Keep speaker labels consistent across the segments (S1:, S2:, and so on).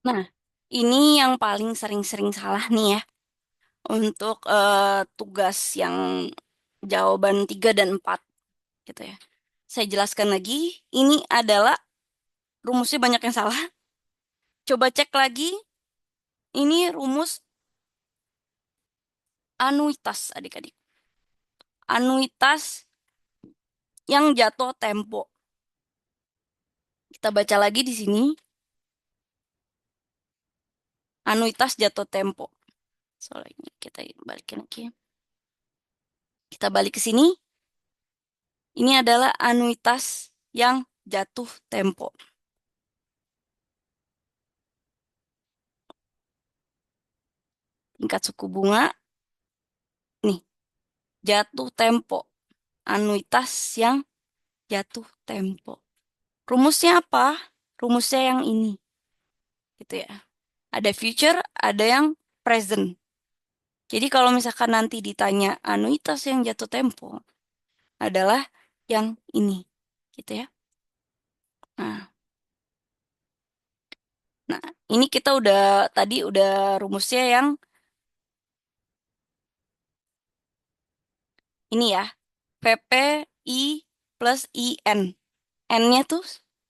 S1: Nah, ini yang paling sering-sering salah nih ya untuk tugas yang jawaban 3 dan 4 gitu ya. Saya jelaskan lagi, ini adalah rumusnya banyak yang salah. Coba cek lagi, ini rumus anuitas adik-adik. Anuitas yang jatuh tempo. Kita baca lagi di sini, anuitas jatuh tempo. Soalnya ini kita balikin lagi. Kita balik ke sini, ini adalah anuitas yang jatuh tempo. Tingkat suku bunga, nih, jatuh tempo. Anuitas yang jatuh tempo. Rumusnya apa? Rumusnya yang ini, gitu ya. Ada future, ada yang present. Jadi kalau misalkan nanti ditanya anuitas yang jatuh tempo, adalah yang ini, gitu ya. Nah, nah, ini kita udah tadi udah rumusnya yang ini ya, VPI plus IN. N-nya tuh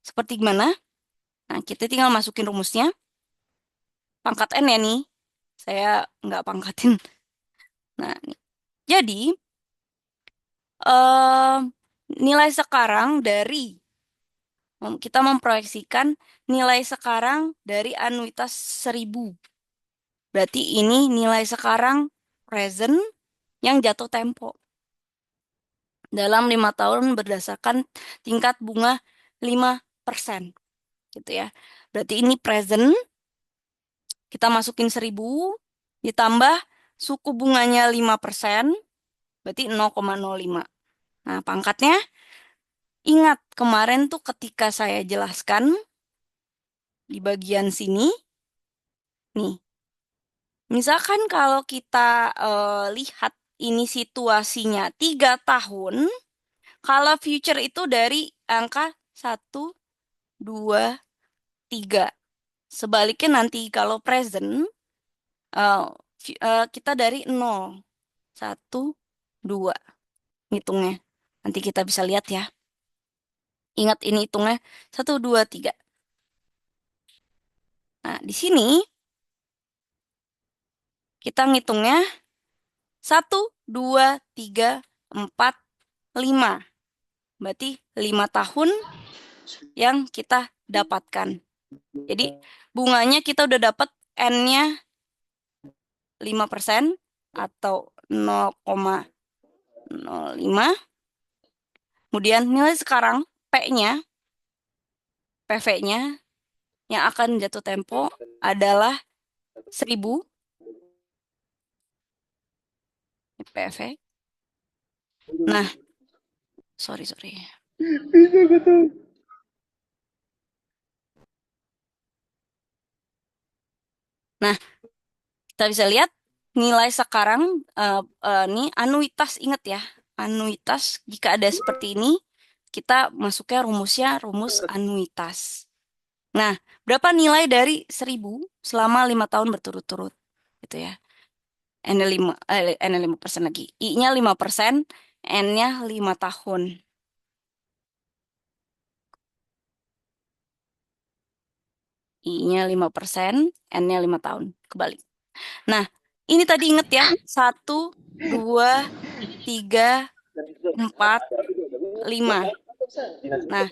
S1: seperti gimana? Nah, kita tinggal masukin rumusnya. Pangkat N ya nih. Saya nggak pangkatin. Nah, nih. Jadi, eh nilai sekarang dari, kita memproyeksikan nilai sekarang dari anuitas 1000. Berarti ini nilai sekarang present yang jatuh tempo. Dalam 5 tahun berdasarkan tingkat bunga 5%. Gitu ya. Berarti ini present, kita masukin 1000, ditambah suku bunganya 5%, berarti 0,05. Nah, pangkatnya, ingat kemarin tuh ketika saya jelaskan di bagian sini, nih, misalkan kalau kita lihat ini situasinya 3 tahun, kalau future itu dari angka 1, 2, 3. Sebaliknya nanti kalau present, eh, kita dari 0, 1, 2 ngitungnya. Nanti kita bisa lihat ya. Ingat ini hitungnya 1, 2, 3. Nah, di sini kita ngitungnya 1, 2, 3, 4, 5. Berarti 5 tahun yang kita dapatkan. Jadi bunganya kita udah dapat N-nya 5% atau 0,05. Kemudian nilai sekarang P-nya, PV-nya yang akan jatuh tempo adalah 1000 PV. Nah, sorry.
S2: Bisa betul.
S1: Nah, kita bisa lihat nilai sekarang, nih anuitas, ingat ya. Anuitas, jika ada seperti ini, kita masuknya rumusnya rumus anuitas. Nah, berapa nilai dari 1000 selama 5 tahun berturut-turut? Gitu ya. N-nya 5, N-nya 5% lagi. I-nya 5%, N-nya 5 tahun. I-nya 5%, N-nya 5 tahun. Kebalik. Nah, ini tadi inget ya. 1, 2, 3, 4, 5. Nah,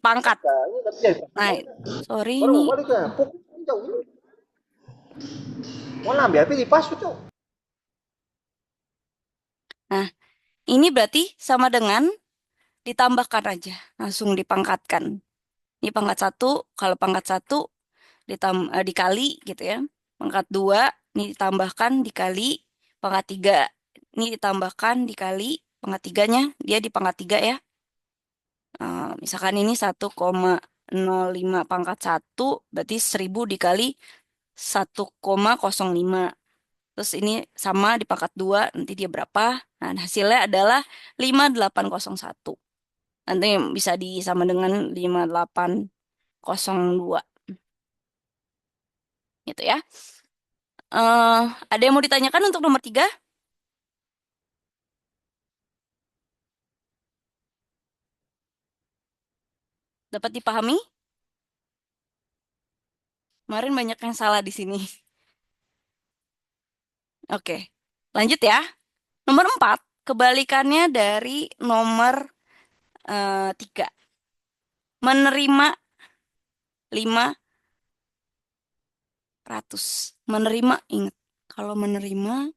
S1: pangkat. Nah, sorry
S2: Baru
S1: ini.
S2: balik ya. Mau ambil apa di pas itu?
S1: Nah, ini berarti sama dengan ditambahkan aja. Langsung dipangkatkan. Ini pangkat 1, kalau pangkat 1 dikali gitu ya. Pangkat 2, ini ditambahkan dikali. Pangkat 3, ini ditambahkan dikali. Pangkat 3-nya, dia di pangkat 3 ya. Misalkan ini 1,05 pangkat 1, berarti 1000 dikali 1,05. Terus ini sama di pangkat 2, nanti dia berapa? Nah, hasilnya adalah 5801. Nanti bisa disama dengan 5802. gitu ya. Ada yang mau ditanyakan untuk nomor 3? Dapat dipahami? Kemarin banyak yang salah di sini. Oke, lanjut ya. Nomor 4, kebalikannya dari nomor 3. Menerima 500. Menerima, ingat. Kalau menerima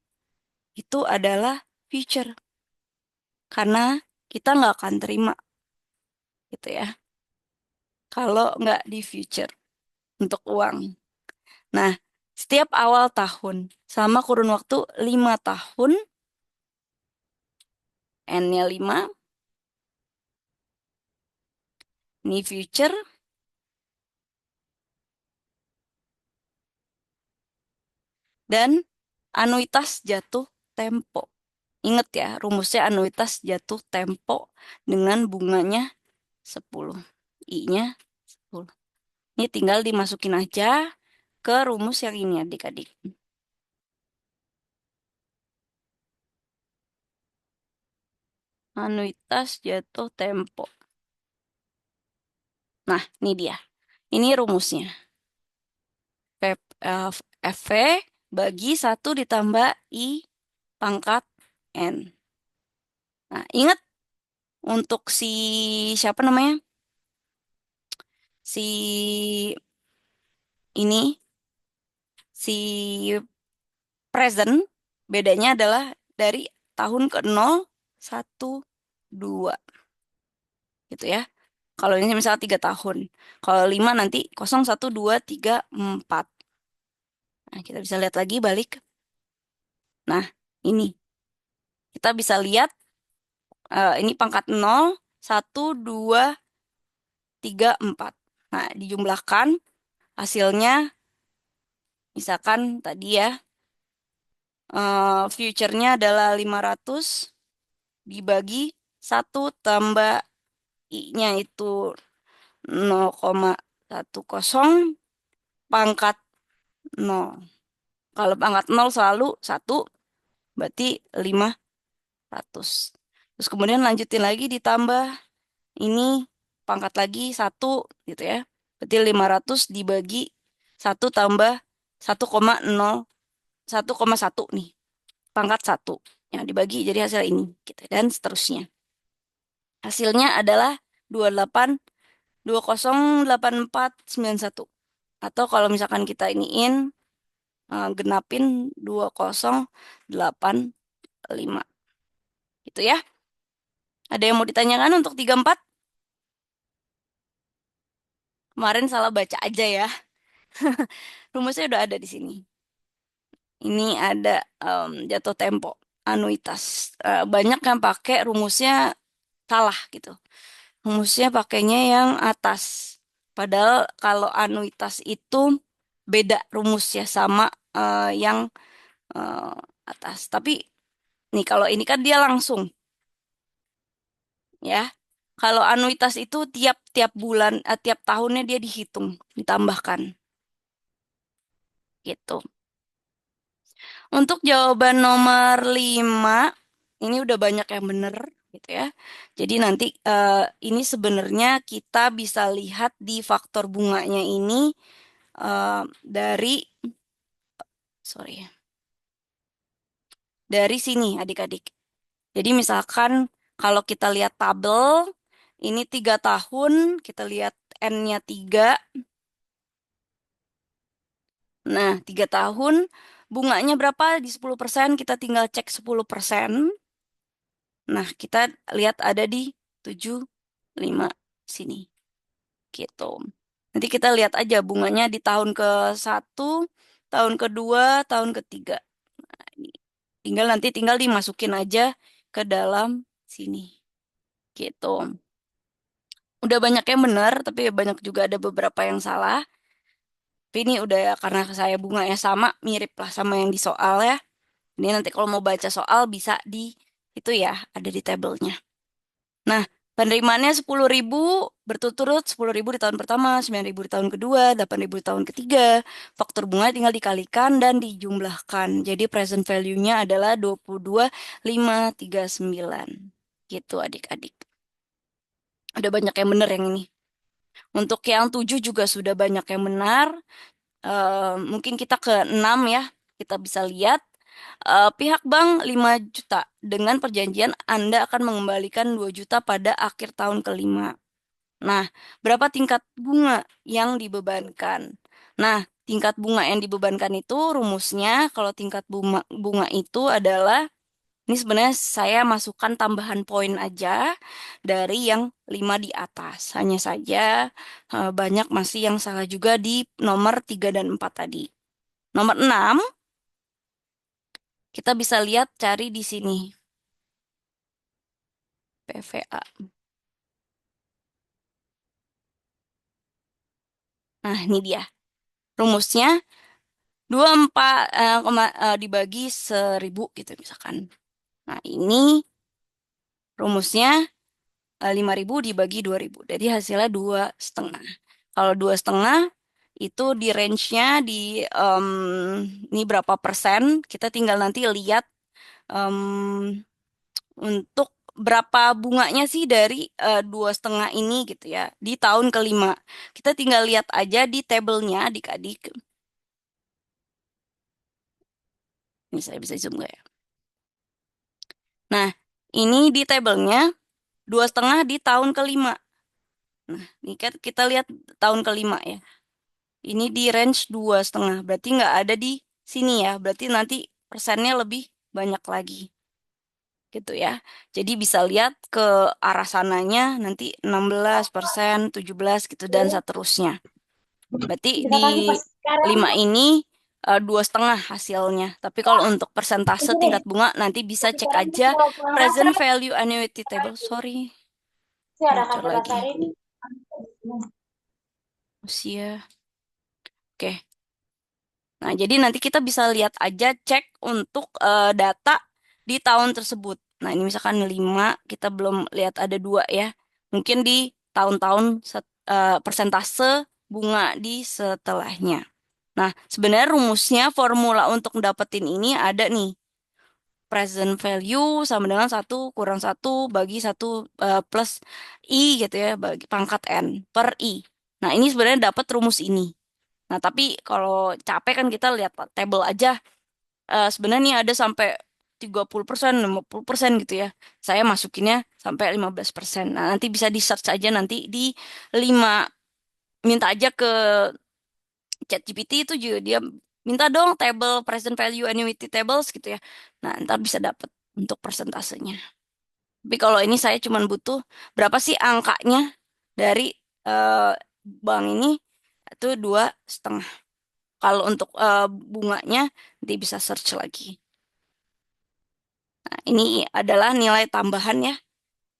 S1: itu adalah future. Karena kita nggak akan terima, gitu ya. Kalau nggak di future untuk uang. Nah, setiap awal tahun, sama kurun waktu 5 tahun, N-nya 5, ini future, dan anuitas jatuh tempo. Ingat ya, rumusnya anuitas jatuh tempo dengan bunganya 10. I-nya 10. Ini tinggal dimasukin aja ke rumus yang ini adik-adik. Anuitas jatuh tempo. Nah, ini dia. Ini rumusnya. FV bagi 1 ditambah I pangkat N. Nah, ingat untuk si siapa namanya? Si ini, si present, bedanya adalah dari tahun ke 0, 1, 2. Gitu ya. Kalau ini misalnya 3 tahun. Kalau 5 nanti 0, 1, 2, 3, 4. Nah, kita bisa lihat lagi balik. Nah, ini. Kita bisa lihat ini pangkat 0, 1, 2, 3, 4. Nah, dijumlahkan hasilnya misalkan tadi ya, future-nya adalah 500 dibagi 1 tambah I-nya itu 0,10 pangkat 0. Kalau pangkat 0 selalu 1, berarti 500. Terus kemudian lanjutin lagi ditambah ini pangkat lagi 1 gitu ya. Berarti 500 dibagi 1 tambah 1,0, 1,1 nih. Pangkat 1. Yang dibagi jadi hasil ini. Gitu. Dan seterusnya. Hasilnya adalah 28, 208491. Atau kalau misalkan kita iniin, genapin 2085. Gitu ya. Ada yang mau ditanyakan untuk 34? Kemarin salah baca aja ya. Rumusnya udah ada di sini. Ini ada jatuh tempo, anuitas. Banyak yang pakai rumusnya salah gitu. Rumusnya pakainya yang atas. Padahal kalau anuitas itu beda rumusnya sama yang eh, atas. Tapi nih kalau ini kan dia langsung ya. Kalau anuitas itu tiap-tiap bulan, tiap tahunnya dia dihitung, ditambahkan gitu. Untuk jawaban nomor 5, ini udah banyak yang bener gitu ya. Jadi nanti ini sebenarnya kita bisa lihat di faktor bunganya ini dari, sorry, dari sini adik-adik. Jadi misalkan kalau kita lihat tabel, ini 3 tahun, kita lihat N-nya 3. Nah, 3 tahun, bunganya berapa? Di 10%, kita tinggal cek 10%. Nah, kita lihat ada di 75 sini. Gitu. Nanti kita lihat aja bunganya di tahun ke-1, tahun kedua, tahun ketiga. Nah, ini. Tinggal dimasukin aja ke dalam sini. Gitu. Udah banyak yang benar, tapi banyak juga ada beberapa yang salah. Tapi ini udah ya, karena saya bunganya sama, mirip lah sama yang di soal ya. Ini nanti kalau mau baca soal bisa di itu ya, ada di tabelnya. Nah, Penerimaannya 10.000 berturut-turut, 10.000 di tahun pertama, 9.000 di tahun kedua, 8.000 di tahun ketiga. Faktor bunga tinggal dikalikan dan dijumlahkan. Jadi present value-nya adalah 22.539. Gitu adik-adik. Udah banyak yang benar yang ini. Untuk yang 7 juga sudah banyak yang benar. Mungkin kita ke 6 ya. Kita bisa lihat. Pihak bank 5 juta. Dengan perjanjian Anda akan mengembalikan 2 juta pada akhir tahun kelima. Nah, berapa tingkat bunga yang dibebankan? Nah, tingkat bunga yang dibebankan itu rumusnya kalau tingkat bunga itu adalah ini sebenarnya saya masukkan tambahan poin aja dari yang 5 di atas. Hanya saja banyak masih yang salah juga di nomor 3 dan 4 tadi. Nomor 6 kita bisa lihat cari di sini. PVA. Nah, ini dia. Rumusnya 24 dibagi 1.000 gitu misalkan. Nah, ini rumusnya 5.000 dibagi 2.000. Jadi hasilnya 2,5. Kalau 2,5 itu di range-nya di ini berapa persen, kita tinggal nanti lihat em, untuk berapa bunganya sih dari 2,5 ini gitu ya di tahun kelima. Kita tinggal lihat aja di tabelnya adik-adik. Ini saya bisa zoom nggak ya? Nah, ini di tabelnya 2,5 di tahun kelima. Nah, ini kan kita lihat tahun kelima ya. Ini di range 2,5. Berarti nggak ada di sini ya. Berarti nanti persennya lebih banyak lagi. Gitu ya. Jadi bisa lihat ke arah sananya nanti 16%, 17 gitu dan seterusnya. Berarti
S3: Bisa
S1: di
S3: kasih pas sekarang
S1: 5 ini 2,5 hasilnya. Tapi kalau untuk persentase
S3: begini,
S1: tingkat bunga nanti bisa
S3: tapi
S1: cek
S3: sekarang
S1: aja
S3: kalau pulang
S1: present
S3: dasar
S1: value annuity table. Sorry,
S3: sih ada
S1: bocor
S3: kartu
S1: lagi.
S3: dasar ini.
S1: Usia. Oke. Nah, jadi nanti kita bisa lihat aja cek untuk data di tahun tersebut. Nah, ini misalkan 5 kita belum lihat ada 2 ya. Mungkin di tahun-tahun persentase bunga di setelahnya. Nah, sebenarnya rumusnya formula untuk dapetin ini ada nih. Present value sama dengan satu kurang satu bagi satu plus I gitu ya, bagi pangkat N per I. Nah, ini sebenarnya dapat rumus ini. Nah, tapi kalau capek kan kita lihat table aja. Sebenarnya nih ada sampai 30%, 50% gitu ya. Saya masukinnya sampai 15%. Nah, nanti bisa di-search aja nanti di 5. Minta aja ke ChatGPT itu juga dia minta dong table present value annuity tables gitu ya. Nah, ntar bisa dapet untuk persentasenya. Tapi kalau ini saya cuma butuh berapa sih angkanya dari eh, bank ini itu 2,5. Kalau untuk bunganya nanti bisa search lagi. Nah, ini adalah nilai tambahan ya.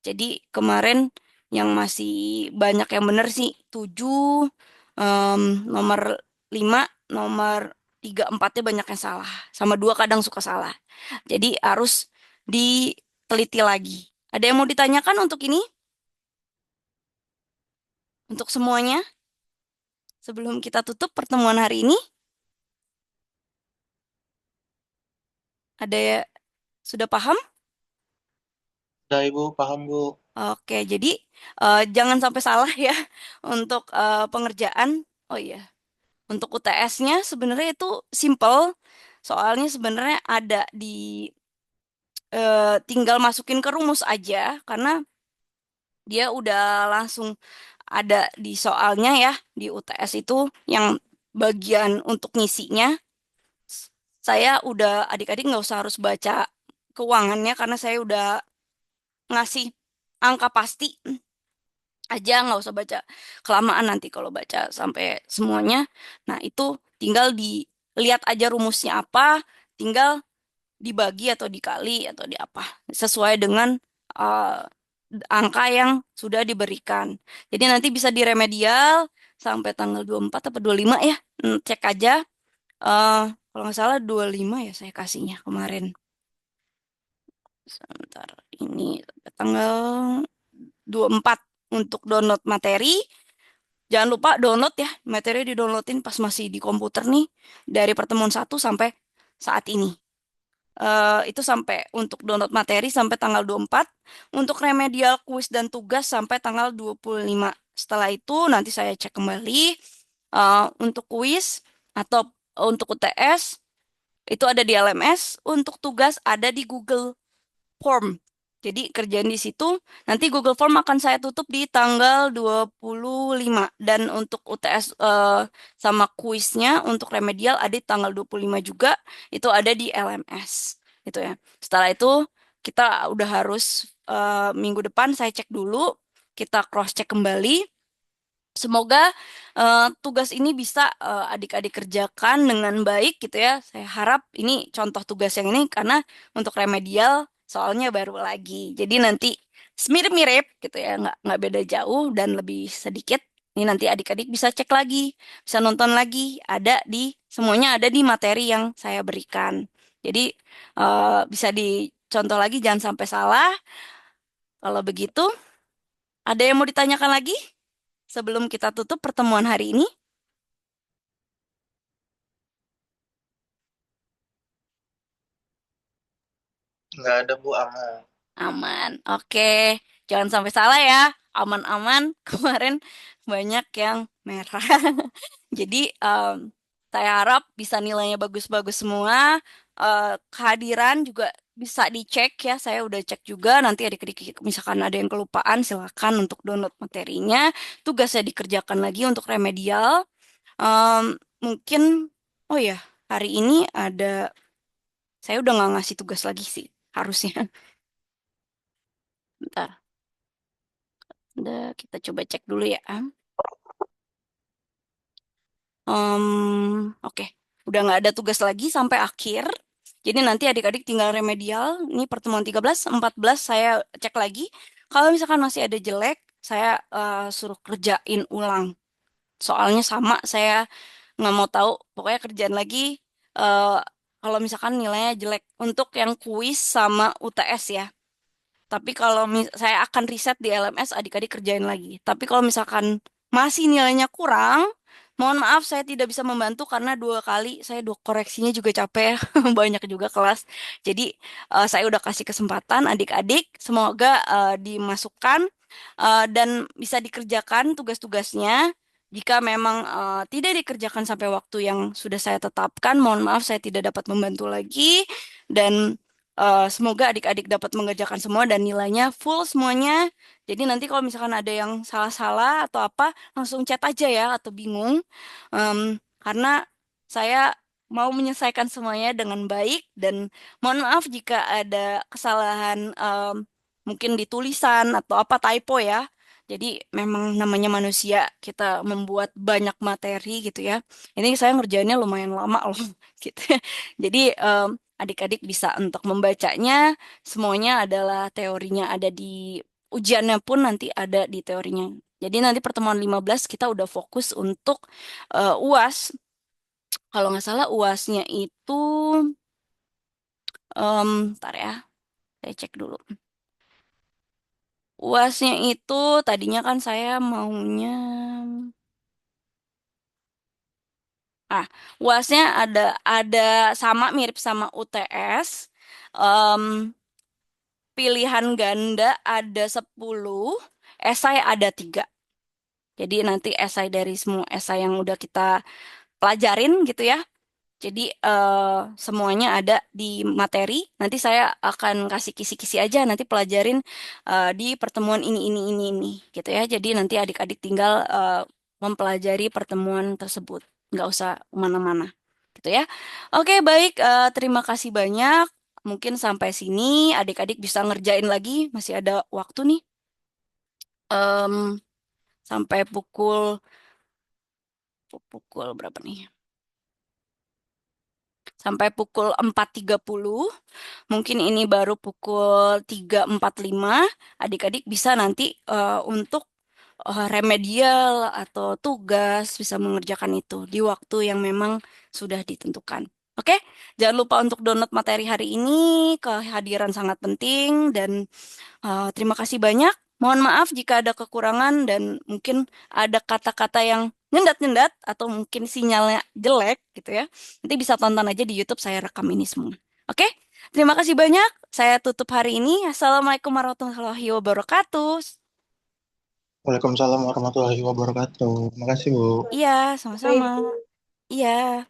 S1: Jadi kemarin yang masih banyak yang benar sih 7, em, nomor 5, nomor 3, 4-nya banyak yang salah. Sama 2 kadang suka salah. Jadi harus diteliti lagi. Ada yang mau ditanyakan untuk ini? Untuk semuanya? Sebelum kita tutup pertemuan hari ini? Ada sudah paham?
S4: Udah Ibu, paham Bu.
S1: Oke, jadi jangan sampai salah ya untuk pengerjaan. Oh iya, untuk UTS-nya sebenarnya itu simple. Soalnya sebenarnya ada di tinggal masukin ke rumus aja karena dia udah langsung ada di soalnya ya di UTS itu yang bagian untuk ngisinya. Saya udah adik-adik nggak usah harus baca keuangannya karena saya udah ngasih angka pasti aja, nggak usah baca kelamaan nanti kalau baca sampai semuanya. Nah, itu tinggal dilihat aja rumusnya apa, tinggal dibagi atau dikali atau di apa sesuai dengan uh, angka yang sudah diberikan. Jadi nanti bisa diremedial sampai tanggal 24 atau 25 ya. Cek aja. eh Kalau nggak salah 25 ya saya kasihnya kemarin. Sebentar, ini sampai tanggal 24 untuk download materi. Jangan lupa download ya, materi di-downloadin pas masih di komputer nih, dari pertemuan 1 sampai saat ini. Itu sampai untuk download materi sampai tanggal 24, untuk remedial kuis dan tugas sampai tanggal 25. Setelah itu nanti saya cek kembali untuk kuis atau untuk UTS itu ada di LMS, untuk tugas ada di Google Form. Jadi kerjaan di situ, nanti Google Form akan saya tutup di tanggal 25. Dan untuk UTS sama kuisnya, untuk remedial ada di tanggal 25 juga, itu ada di LMS. Gitu ya. Setelah itu, kita udah harus minggu depan saya cek dulu, kita cross check kembali. Semoga tugas ini bisa adik-adik kerjakan dengan baik gitu ya. Saya harap ini contoh tugas yang ini karena untuk remedial soalnya baru lagi. Jadi nanti mirip-mirip gitu ya, nggak beda jauh dan lebih sedikit. Ini nanti adik-adik bisa cek lagi, bisa nonton lagi. Ada di semuanya ada di materi yang saya berikan. Jadi bisa dicontoh lagi, jangan sampai salah. Kalau begitu, ada yang mau ditanyakan lagi sebelum kita tutup pertemuan hari ini?
S4: Nggak ada Bu, aman.
S1: Aman. Oke, jangan sampai salah ya. Aman-aman. Kemarin banyak yang merah. Jadi saya harap bisa nilainya bagus-bagus semua. Kehadiran juga bisa dicek ya. Saya udah cek juga. Nanti adik-adik misalkan ada yang kelupaan, silakan untuk download materinya. Tugasnya dikerjakan lagi untuk remedial. Em, Mungkin, oh ya, hari ini ada, saya udah nggak ngasih tugas lagi sih, harusnya. Bentar. Udah, kita coba cek dulu ya. Oke, udah nggak ada tugas lagi sampai akhir. Jadi nanti adik-adik tinggal remedial. Ini pertemuan 13, 14 saya cek lagi. Kalau misalkan masih ada jelek, saya suruh kerjain ulang. Soalnya sama, saya nggak mau tahu. Pokoknya kerjaan lagi. eh, Kalau misalkan nilainya jelek. Untuk yang kuis sama UTS ya. Tapi kalau saya akan riset di LMS, adik-adik kerjain lagi. Tapi kalau misalkan masih nilainya kurang, mohon maaf saya tidak bisa membantu karena 2 kali saya koreksinya juga capek ya. Banyak juga kelas. Jadi saya udah kasih kesempatan adik-adik, semoga dimasukkan dan bisa dikerjakan tugas-tugasnya. Jika memang tidak dikerjakan sampai waktu yang sudah saya tetapkan, mohon maaf saya tidak dapat membantu lagi. Dan semoga adik-adik dapat mengerjakan semua dan nilainya full semuanya. Jadi nanti kalau misalkan ada yang salah-salah atau apa, langsung chat aja ya atau bingung. Karena saya mau menyelesaikan semuanya dengan baik dan mohon maaf jika ada kesalahan mungkin di tulisan atau apa typo ya. Jadi memang namanya manusia, kita membuat banyak materi gitu ya. Ini saya ngerjainnya lumayan lama loh gitu ya. Jadi adik-adik bisa untuk membacanya, semuanya adalah teorinya ada di ujiannya pun nanti ada di teorinya. Jadi nanti pertemuan 15 kita udah fokus untuk UAS. Kalau nggak salah UASnya itu, ntar ya, saya cek dulu. UASnya itu tadinya kan saya maunya, UASnya ada sama mirip sama UTS. Em, Pilihan ganda ada 10, esai ada 3. Jadi nanti esai dari semua esai yang udah kita pelajarin gitu ya. Jadi semuanya ada di materi. Nanti saya akan kasih kisi-kisi aja nanti pelajarin di pertemuan ini gitu ya. Jadi nanti adik-adik tinggal mempelajari pertemuan tersebut. Nggak usah kemana-mana gitu ya. Oke, baik. Terima kasih banyak. Mungkin sampai sini adik-adik bisa ngerjain lagi. Masih ada waktu nih. Em, Sampai pukul berapa nih? Sampai pukul 4.30. Mungkin ini baru pukul 3.45. Adik-adik bisa nanti untuk remedial atau tugas bisa mengerjakan itu di waktu yang memang sudah ditentukan. Oke, jangan lupa untuk download materi hari ini. Kehadiran sangat penting dan terima kasih banyak. Mohon maaf jika ada kekurangan dan mungkin ada kata-kata yang nyendat-nyendat atau mungkin sinyalnya jelek gitu ya. Nanti bisa tonton aja di YouTube saya rekam ini semua. Oke? Terima kasih banyak. Saya tutup hari ini. Assalamualaikum warahmatullahi wabarakatuh.
S4: Waalaikumsalam warahmatullahi wabarakatuh. Makasih, Bu.
S1: Iya, sama-sama.
S3: Ibu.
S1: Iya.